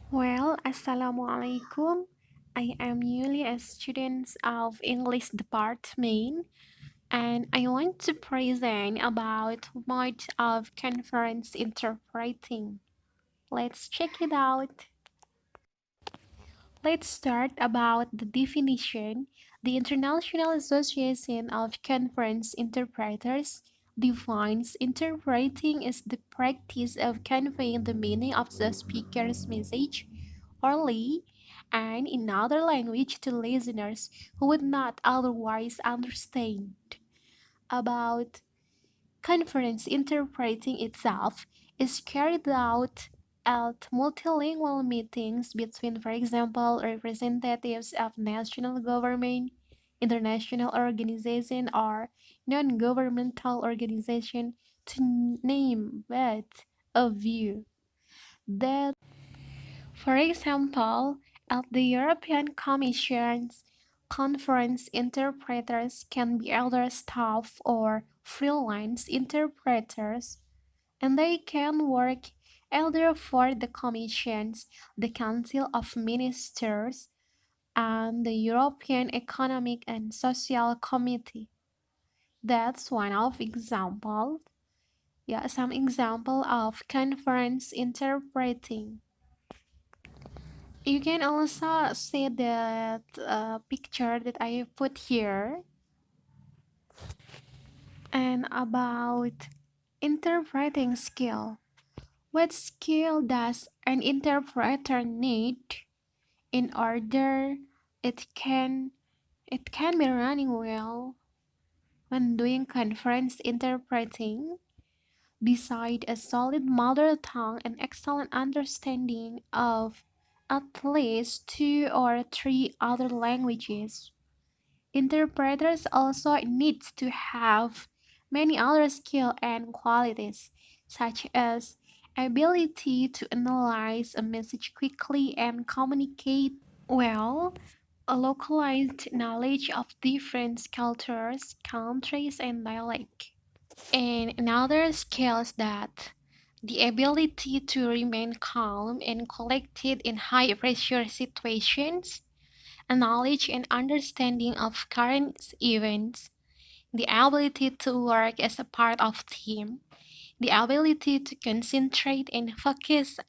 Assalamualaikum. I am newly a student of English department and I want to present about mode of conference interpreting. Let's check it out. Let's start about the definition. The International Association of Conference Interpreters defines interpreting as the practice of conveying the meaning of the speaker's message orally and in other language to listeners who would not otherwise understand. About conference interpreting itself is carried out at multilingual meetings between, for example, representatives of national government, international organization, or non-governmental organization, to name but a few. That, for example, at the European Commission's conference, interpreters can be either staff or freelance interpreters, and they can work either for the Commission's, the Council of Ministers, and the European Economic and Social Committee. That's one of example. Yeah, some example of conference interpreting. You can also see that picture that I put here and about interpreting skill. What skill does an interpreter need in order it can it can be running well when doing conference interpreting? Beside a solid mother tongue and excellent understanding of at least two or three other languages, interpreters also need to have many other skills and qualities, such as ability to analyze a message quickly and communicate well, a localized knowledge of different cultures, countries, and dialect. And another skill is that the ability to remain calm and collected in high pressure situations, a knowledge and understanding of current events, the ability to work as a part of team, the ability to concentrate and focus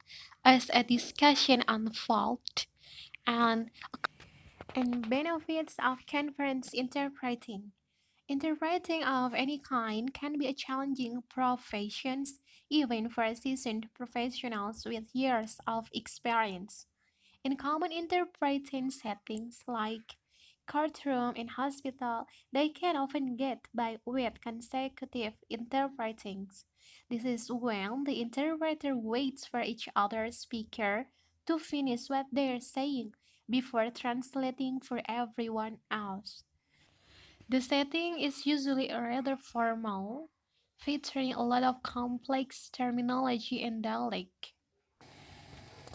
as a discussion unfolds, and benefits of conference interpreting. Interpreting of any kind can be a challenging profession, even for seasoned professionals with years of experience. In common interpreting settings like courtroom and hospital, they can often get by with consecutive interpretings. This is when the interpreter waits for each other speaker to finish what they're saying before translating for everyone else. The setting is usually rather formal, featuring a lot of complex terminology and dialect.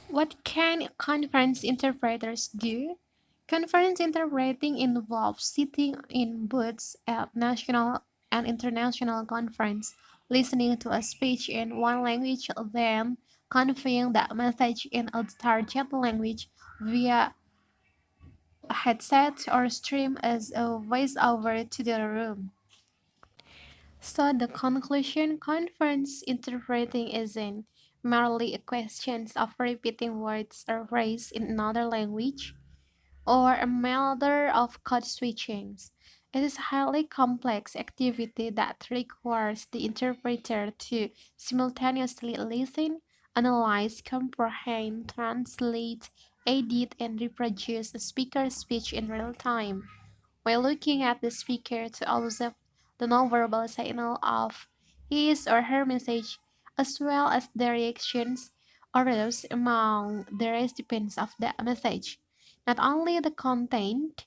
What can conference interpreters do? Conference interpreting involves sitting in booths at national and international conference, listening to a speech in one language, then conveying that message in a target language via a headset or stream as a voiceover to the room. So the conclusion, conference interpreting isn't merely a question of repeating words or phrase in another language or a matter of code switching. It is a highly complex activity that requires the interpreter to simultaneously listen, analyze, comprehend, translate, edit, and reproduce a speaker's speech in real time while looking at the speaker to observe the nonverbal signal of his or her message, as well as the reactions arose among the recipients of the message. Not only the content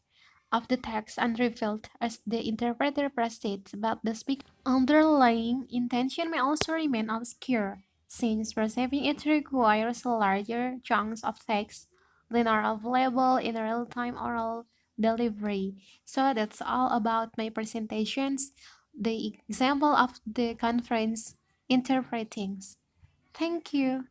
of the text unrevealed as the interpreter proceeds, but the speaker's underlying intention may also remain obscure, since perceiving it requires larger chunks of text than are available in real-time oral delivery. So that's all about my presentations, the example of the conference interpretings. Thank you.